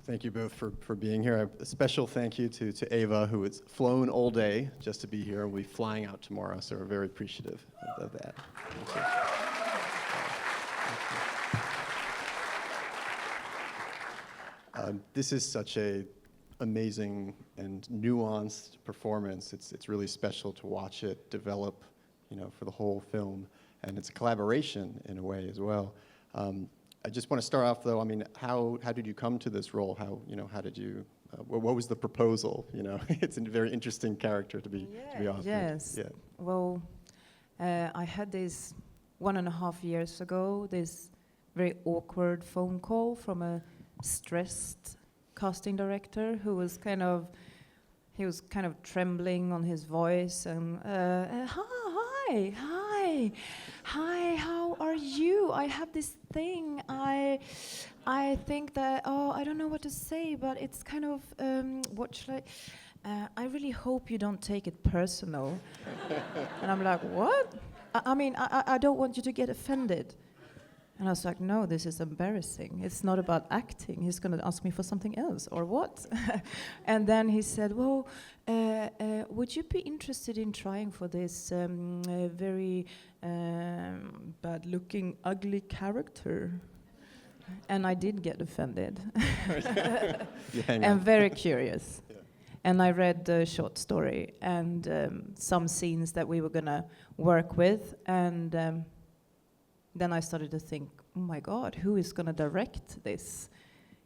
Thank you both for being here. A special thank you to Eva, who has flown all day just to be here. We'll be flying out tomorrow, so we're very appreciative of that. This is such a amazing and nuanced performance. It's really special to watch it develop, for the whole film, and it's a collaboration in a way as well. I just want to start off, though. I mean, how did you come to this role? How did you? What was the proposal? It's a very interesting character to be offered. Yes. Yeah. Well, I had this 1.5 years ago. This very awkward phone call from a stressed casting director who was kind of trembling on his voice and hi, how are you? I have this thing. I think that I don't know what to say, but it's kind of what should I really hope you don't take it personal. And I'm like, what? I mean, I don't want you to get offended. And I was like, no, this is embarrassing. It's not about acting. He's going to ask me for something else, or what? And then he said, well, would you be interested in trying for this very bad-looking, ugly character? And I did get offended. And very curious. Yeah. And I read the short story and some scenes that we were going to work with, and then I started to think, oh my God, who is going to direct this?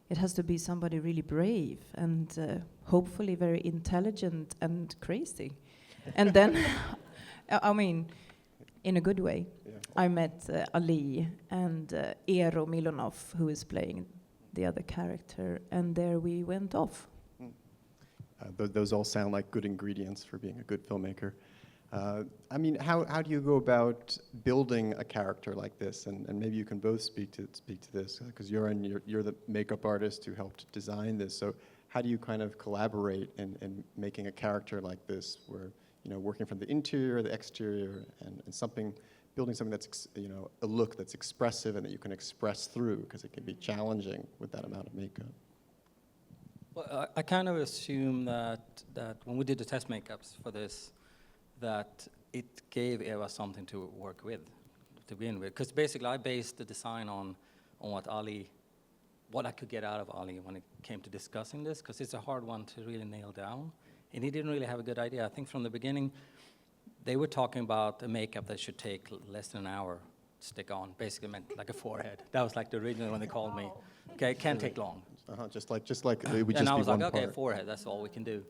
It has to be somebody really brave and hopefully very intelligent and crazy. And then, I mean, in a good way, I met Ali and Eero Milonov, who is playing the other character, and there we went off. Those all sound like good ingredients for being a good filmmaker. I mean, how do you go about building a character like this? And maybe you can both speak to this, because you're the makeup artist who helped design this. So how do you kind of collaborate in making a character like this, where working from the interior, the exterior, and building something that's a look that's expressive and that you can express through, because it can be challenging with that amount of makeup. Well, I kind of assume that when we did the test makeups for this, that it gave Eva something to work with, to begin with. Because basically I based the design on what I could get out of Ali when it came to discussing this, because it's a hard one to really nail down. And he didn't really have a good idea. I think from the beginning, they were talking about a makeup that should take less than an hour to stick on, basically meant like a forehead. That was like the original when they called me. Okay, it can't take long. Just like it would just be one part. And I was like, okay, forehead, that's all we can do.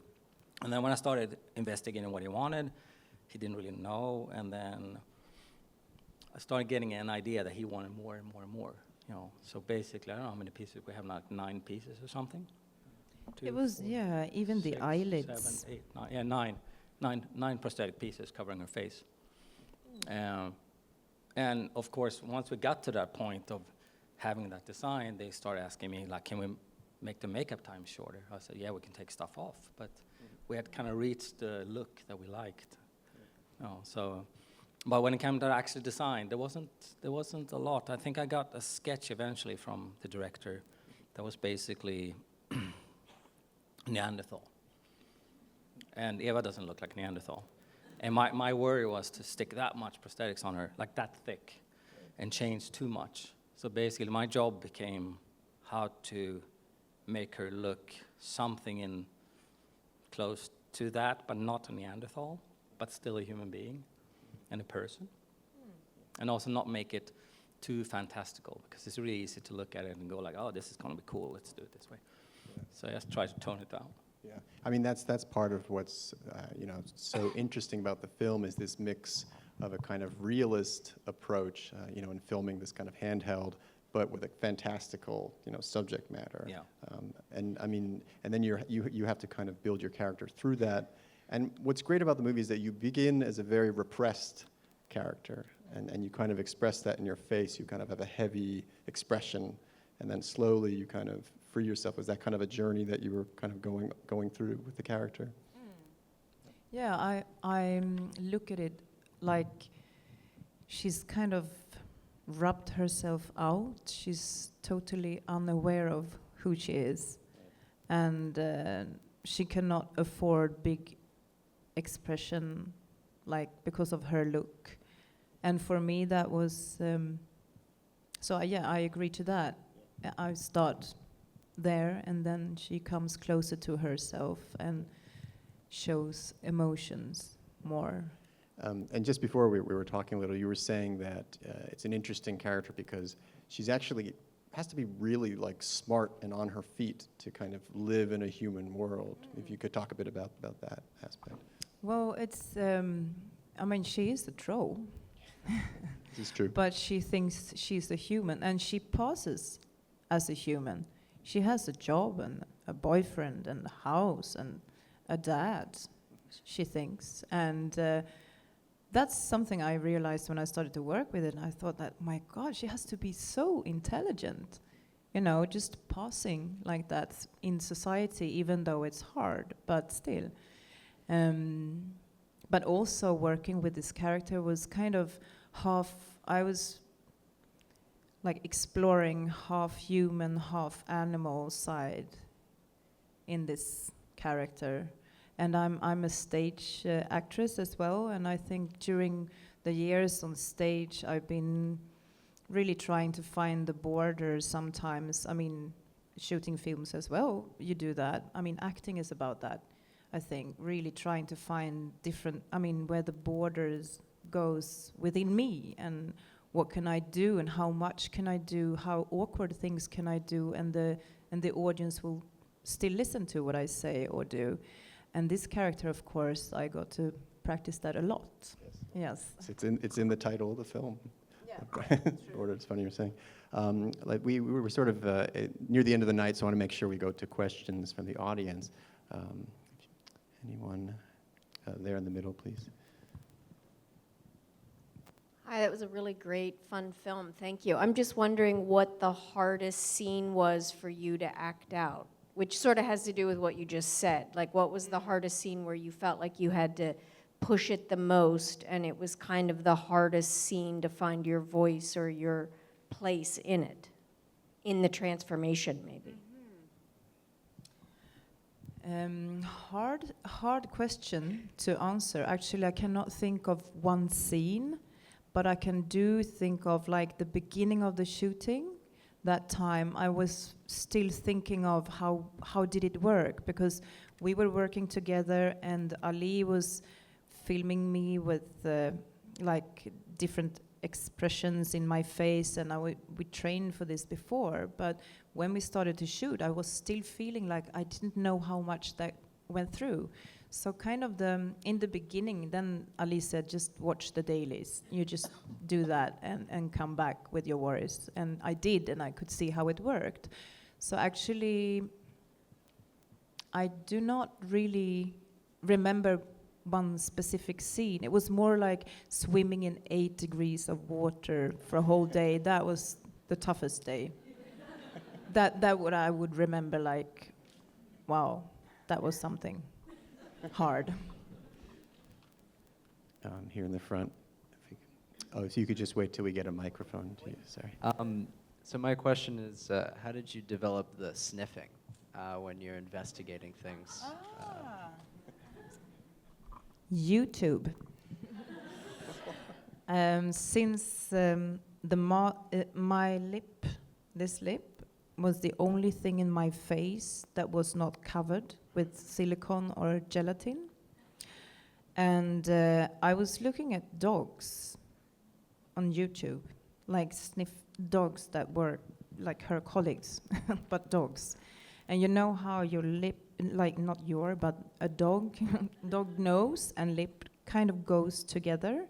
And then when I started investigating what he wanted, he didn't really know, and then I started getting an idea that he wanted more and more and more. So basically, I don't know how many pieces we have now, 9 pieces or something. It was even 6, the eyelids. 7, 8, 9, 9 prosthetic pieces covering her face. And of course, once we got to that point of having that design, they started asking me, like, can we make the makeup time shorter? I said, yeah, we can take stuff off, but we had kind of reached the look that we liked. But when it came to actual design, there wasn't a lot. I think I got a sketch eventually from the director that was basically Neanderthal. And Eva doesn't look like Neanderthal. And my worry was to stick that much prosthetics on her, like that thick, and change too much. So basically my job became how to make her look something in close to that, but not a Neanderthal, but still a human being and a person. And also not make it too fantastical, because it's really easy to look at it and go like, oh, this is going to be cool, let's do it this way. Yeah. So I just try to tone it down. Yeah, I mean, that's part of what's so interesting about the film, is this mix of a kind of realist approach, in filming this kind of handheld, but with a fantastical, subject matter. Yeah. And I mean, and then you have to kind of build your character through that. And what's great about the movie is that you begin as a very repressed character, and you kind of express that in your face. You kind of have a heavy expression, and then slowly you kind of free yourself. Was that kind of a journey that you were kind of going through with the character? Yeah, I look at it like she's kind of rubbed herself out. She's totally unaware of who she is. and she cannot afford big expression, like because of her look. And for me, that was I agree to that. I start there, and then she comes closer to herself and shows emotions more. And just before we were talking a little, you were saying that it's an interesting character because she's actually has to be really like smart and on her feet to kind of live in a human world. If you could talk a bit about that aspect. Well, it's, I mean, she is a troll. This is true. But she thinks she's a human, and she passes as a human. She has a job and a boyfriend and a house and a dad, she thinks. And that's something I realized when I started to work with it. And I thought that, my God, she has to be so intelligent, you know, just passing like that in society, even though it's hard, but still. But also working with this character was kind of I was like exploring half human, half animal side in this character. And I'm a stage actress as well, and I think during the years on stage I've been really trying to find the borders sometimes. I mean, shooting films as well, you do that. I mean, acting is about that, I think, really trying to find where the borders goes within me, and what can I do, and how much can I do, how awkward things can I do, and the audience will still listen to what I say or do. And this character, of course, I got to practice that a lot. Yes. It's in the title of the film. Yeah. Order. It's funny you're saying. Like we were sort of near the end of the night, so I want to make sure we go to questions from the audience. Anyone there in the middle, please? Hi, that was a really great, fun film. Thank you. I'm just wondering what the hardest scene was for you to act out, which sort of has to do with what you just said. Like, what was the hardest scene where you felt like you had to push it the most, and it was kind of the hardest scene to find your voice or your place in it, in the transformation, maybe? Hard question to answer. Actually, I cannot think of one scene, but I can think of like the beginning of the shooting. That time I was still thinking of how did it work, because we were working together and Ali was filming me with like different expressions in my face, and we trained for this before, but when we started to shoot I was still feeling like I didn't know how much that went through. So kind of in the beginning, then Ali said, just watch the dailies. You just do that and come back with your worries. And I did, and I could see how it worked. So actually, I do not really remember one specific scene. It was more like swimming in 8 degrees of water for a whole day. That was the toughest day. that what I would remember, like, wow, that was something hard. Here in the front. If you could just wait till we get a microphone to you, sorry. So my question is, how did you develop the sniffing when you're investigating things? YouTube. Since my lip, this lip, was the only thing in my face that was not covered with silicone or gelatin. And I was looking at dogs on YouTube, like sniff dogs that were like her colleagues, but dogs. And you know how your lip, like not your, but a dog nose and lip kind of goes together.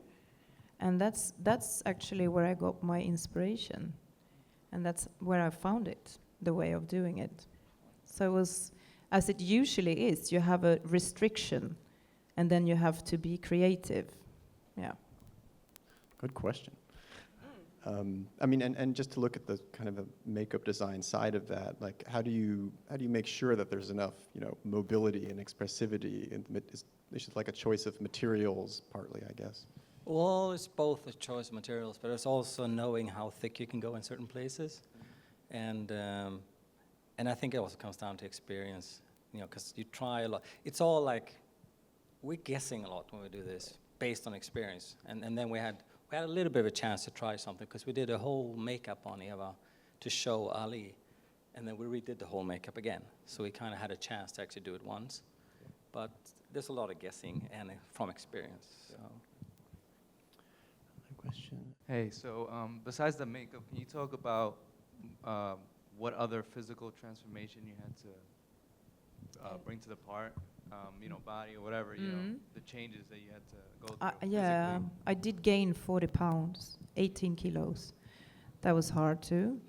And that's actually where I got my inspiration. And that's where I found it, the way of doing it. So it was, as it usually is, you have a restriction, and then you have to be creative. Yeah. Good question. I mean, and just to look at the kind of a makeup design side of that, like how do you make sure that there's enough, mobility and expressivity? It's just like a choice of materials, partly, I guess. Well, it's both a choice of materials, but it's also knowing how thick you can go in certain places. And And I think it also comes down to experience, you know, because you try a lot. It's all like, we're guessing a lot when we do this, based on experience. And then we had a little bit of a chance to try something, because we did a whole makeup on Eva to show Ali, and then we redid the whole makeup again. So we kind of had a chance to actually do it once. But there's a lot of guessing and from experience. So. Question. Hey, so besides the makeup, can you talk about what other physical transformation you had to bring to the part? You know, body or whatever, you know, the changes that you had to go through. Yeah, physically. I did gain 40 pounds, 18 kilos. That was hard too.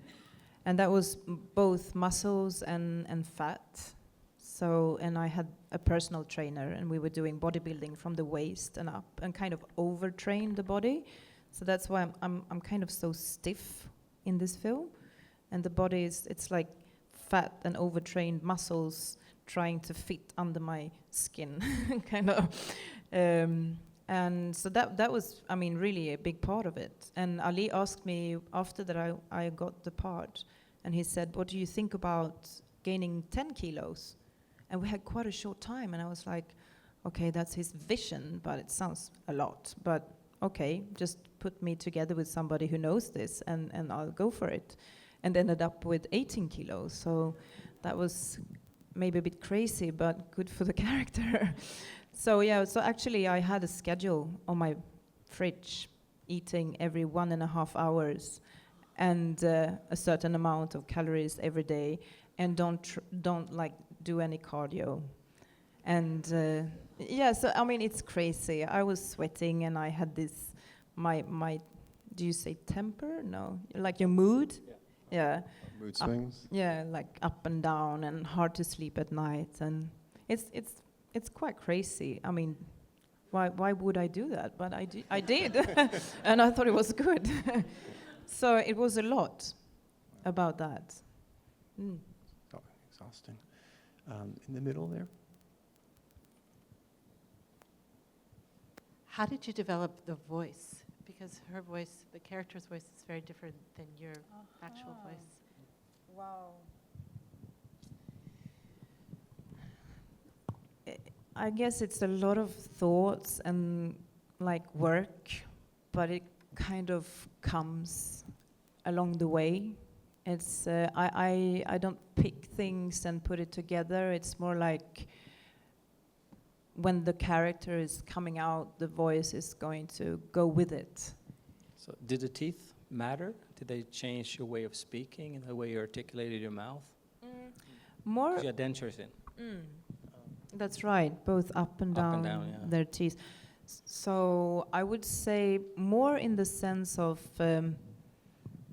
And that was both muscles and fat. So, and I had a personal trainer, and we were doing bodybuilding from the waist and up, and kind of overtrained the body. So that's why I'm kind of so stiff in this film. And the body it's like fat and overtrained muscles trying to fit under my skin, kind of. And so that was, I mean, really a big part of it. And Ali asked me after that I got the part, and he said, what do you think about gaining 10 kilos? And we had quite a short time, and I was like, okay, that's his vision, but it sounds a lot. But okay, just put me together with somebody who knows this, and I'll go for it. And ended up with 18 kilos. So that was maybe a bit crazy, but good for the character. So yeah, so actually I had a schedule on my fridge, eating every 1.5 hours, and a certain amount of calories every day, and don't like do any cardio. And yeah, so I mean it's crazy. I was sweating, and I had this my do you say temper? No, like your mood. Yeah. Mood swings. Yeah, like up and down, and hard to sleep at night, and it's quite crazy. I mean, why would I do that? But I did, and I thought it was good. So it was a lot about that. Mm. Oh, exhausting. In the middle there. How did you develop the voice? Because her voice, the character's voice, is very different than your actual voice. Wow. I guess it's a lot of thoughts and like work, but it kind of comes along the way. It's I don't pick things and put it together. It's more like when the character is coming out, the voice is going to go with it. So did the teeth matter? Did they change your way of speaking and the way you articulated your mouth? More. You had dentures in. That's right, both up and down, yeah. their teeth. So I would say more in the sense of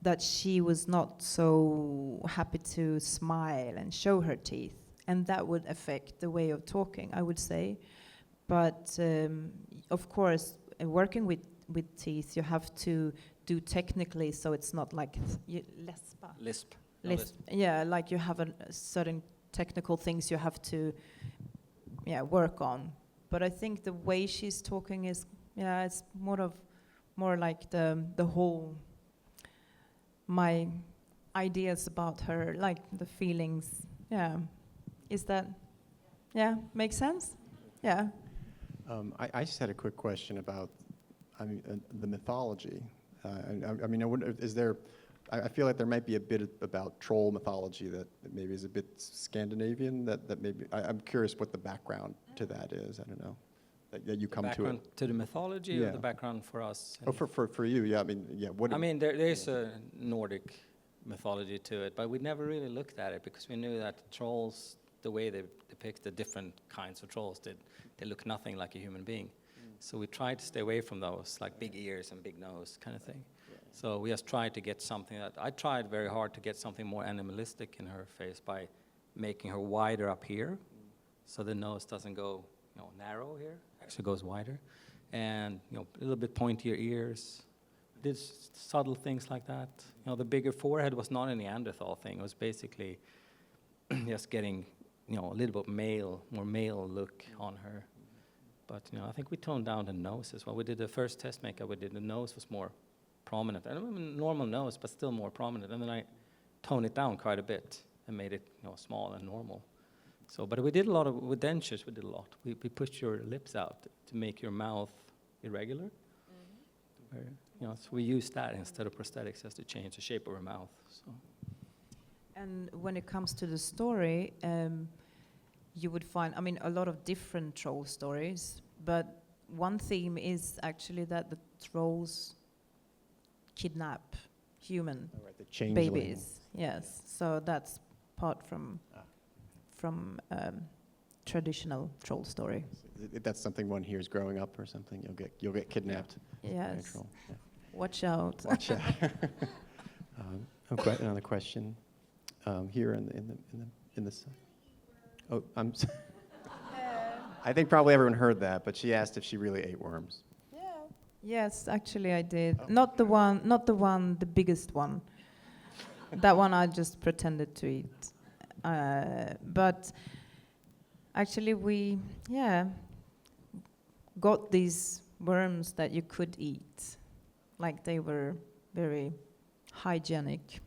that she was not so happy to smile and show her teeth, and that would affect the way of talking, I would say. But of course, working with teeth, you have to do technically, so it's not like Lisp. lisp. Yeah, like you have a certain technical things you have to work on. But I think the way she's talking is, it's more like the whole, my ideas about her, like the feelings. Yeah. Is that, make sense? Yeah. I just had a quick question about, the mythology. I mean, I wonder, is there? I feel like there might be a bit about troll mythology that maybe is a bit Scandinavian. That maybe I'm curious what the background to that is. I don't know. That you come to it. Background to the mythology, or the background for us? Oh, for you, yeah. I mean, yeah. What? I mean, there is a Nordic mythology to it, but we never really looked at it because we knew that trolls, the way they depict the different kinds of trolls, they look nothing like a human being. So we tried to stay away from those, like big ears and big nose kind of thing. So we just tried to get something that, I tried very hard to get something more animalistic in her face by making her wider up here, so the nose doesn't go, narrow here, actually goes wider, and a little bit pointier ears. Did subtle things like that. The bigger forehead was not a Neanderthal thing. It was basically just getting, a little bit more male look on her. But I think we toned down the nose as well. We did the first test makeup. The nose was more prominent. I mean, normal nose, but still more prominent. And then I toned it down quite a bit and made it, small and normal. So, but we did a lot with dentures. We did a lot. We pushed your lips out to make your mouth irregular. So we used that instead of prosthetics as to change the shape of our mouth. So. And when it comes to the story, you would find, a lot of different troll stories, but one theme is actually that the trolls kidnap human The changeling. babies. Yes, so that's part from traditional troll story. That's something one hears growing up or something. You'll get kidnapped. by a Yes. troll. Yeah. Watch out. Watch out. Another question here in the side. Oh, I think probably everyone heard that, but she asked if she really ate worms. Yes, actually I did. Oh. Not the biggest one. That one I just pretended to eat. But actually we, got these worms that you could eat. Like they were very hygienic.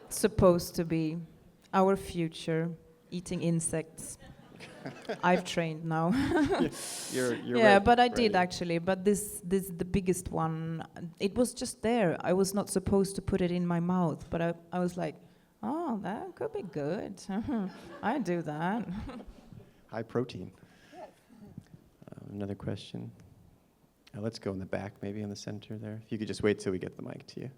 Supposed to be our future, eating insects. I've trained now. You're Yeah, ready- but I ready. did actually. But this the biggest one. It was just there. I was not supposed to put it in my mouth, but I was like, oh, that could be good. I do that. High protein. Another question. Let's go in the back, maybe in the center there. If you could just wait till we get the mic to you.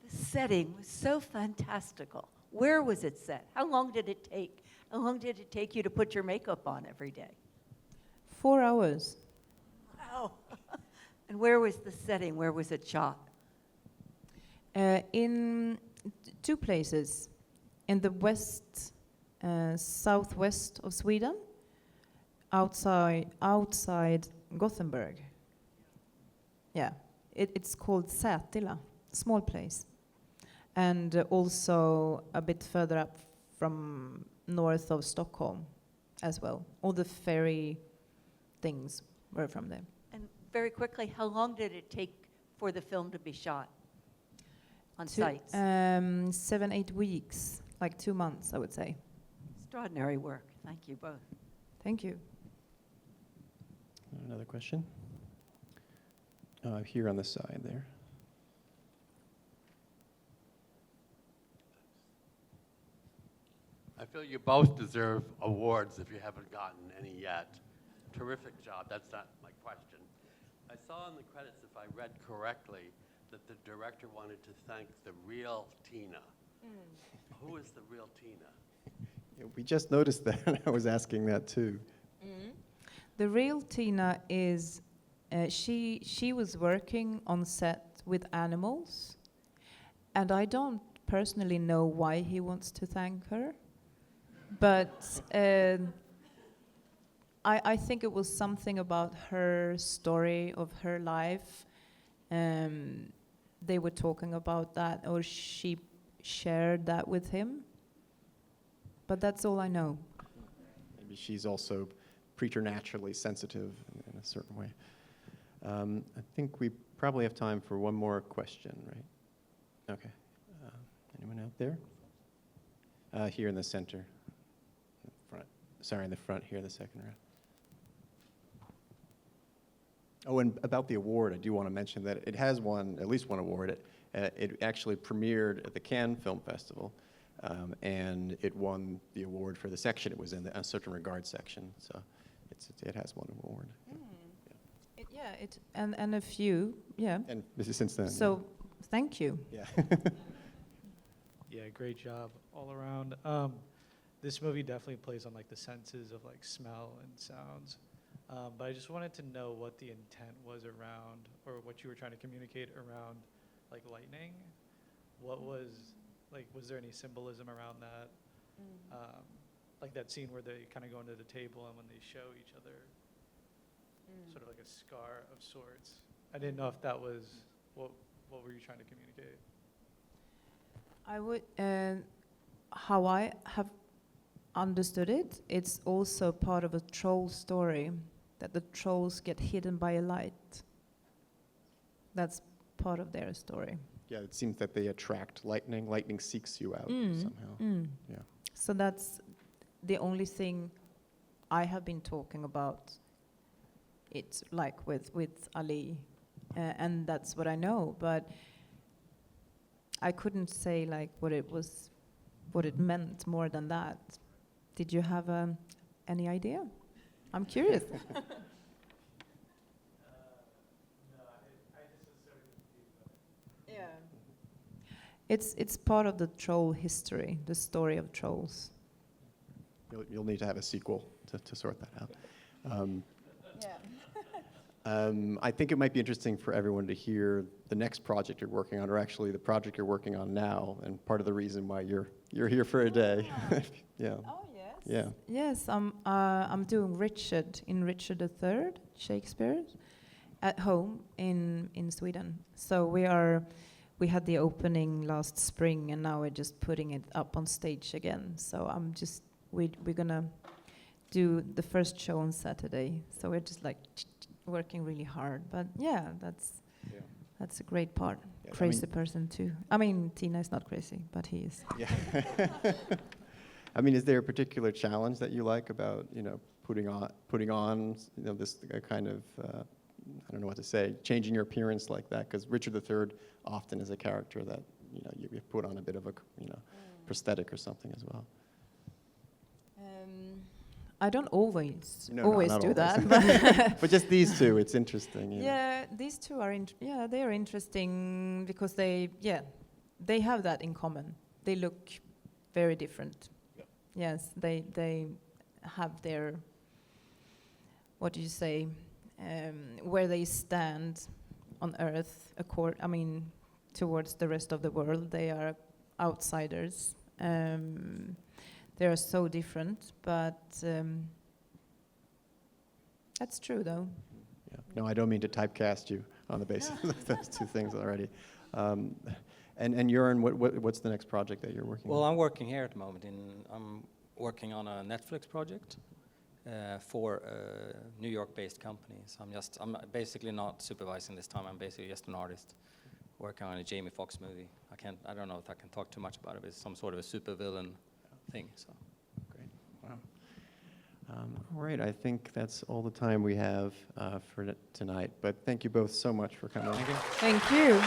The setting was so fantastical. Where was it set? How long did it take? How long did it take you to put your makeup on every day? 4 hours. Wow. And where was the setting? Where was it shot? In two places. In the southwest of Sweden, outside Gothenburg. Yeah, it's called Sätila, small place. And also a bit further up from north of Stockholm as well. All the ferry things were from there. And very quickly, how long did it take for the film to be shot on sites? 7-8 weeks, like 2 months, I would say. Extraordinary work. Thank you both. Thank you. Another question? Here on the side there. I feel you both deserve awards if you haven't gotten any yet. Terrific job. That's not my question. I saw in the credits, if I read correctly, that the director wanted to thank the real Tina. Who is the real Tina? Yeah, we just noticed that. I was asking that too. The real Tina is, she was working on set with animals, and I don't personally know why he wants to thank her, but I think it was something about her story of her life. They were talking about that, or she shared that with him, but that's all I know. Maybe she's also preternaturally sensitive in a certain way. I think we probably have time for one more question, right? Okay. Anyone out there? Here in the center. In the front. Sorry, in the front here, the second row. Oh, and about the award, I do want to mention that it has won at least one award. It actually premiered at the Cannes Film Festival, and it won the award for the section it was in, a certain regard section. So it has won an award. And a few, yeah. And this is since then. So, thank you. Yeah. Yeah, great job all around. This movie definitely plays on like the senses of like smell and sounds. But I just wanted to know what the intent was around, or what you were trying to communicate around like lightning. What was, like, was there any symbolism around that? Like that scene where they kind of go into the table and when they show each other, sort of like a scar of sorts. I didn't know if that was, what were you trying to communicate? I would, how I have understood it, it's also part of a troll story, that the trolls get hidden by a light. That's part of their story. Yeah, it seems that they attract lightning. Lightning seeks you out somehow. Yeah. So that's the only thing I have been talking about. It's like with Ali, and that's what I know. But I couldn't say like what it meant more than that. Did you have any idea? I'm curious. It's part of the troll history, the story of trolls. You'll need to have a sequel to sort that out. I think it might be interesting for everyone to hear the next project you're working on, or actually the project you're working on now, and part of the reason why you're here for a day. Yeah. Oh yes. Yeah. Yes, I'm doing Richard in Richard III, Shakespeare, at home in Sweden. So we had the opening last spring, and now we're just putting it up on stage again. So we're gonna do the first show on Saturday. So we're just like working really hard. But yeah, that's a great part. Yeah, Crazy person too. I mean, Tina is not crazy, but he is. Yeah. I mean, is there a particular challenge that you like about, putting on, this kind of, I don't know what to say, changing your appearance like that? Because Richard III often is a character that, you put on a bit of a, prosthetic or something as well. I don't always Not do always. that. But, but just these two, it's interesting. Yeah, these two are they are interesting because they have that in common. They look very different. Yeah. Yes, they have their, what do you say, where they stand on Earth. Towards the rest of the world, they are outsiders. They are so different, but that's true, though. Yeah. No, I don't mean to typecast you on the basis of those two things already. And Göran, what's the next project that you're working on? Well, I'm working here at the moment. I'm working on a Netflix project for a New York-based company. So I'm basically not supervising this time. I'm basically just an artist working on a Jamie Foxx movie. I don't know if I can talk too much about it. It's some sort of a supervillain thing. So. Great. Wow. All right. I think that's all the time we have for tonight. But thank you both so much for coming. Thank you. Thank you.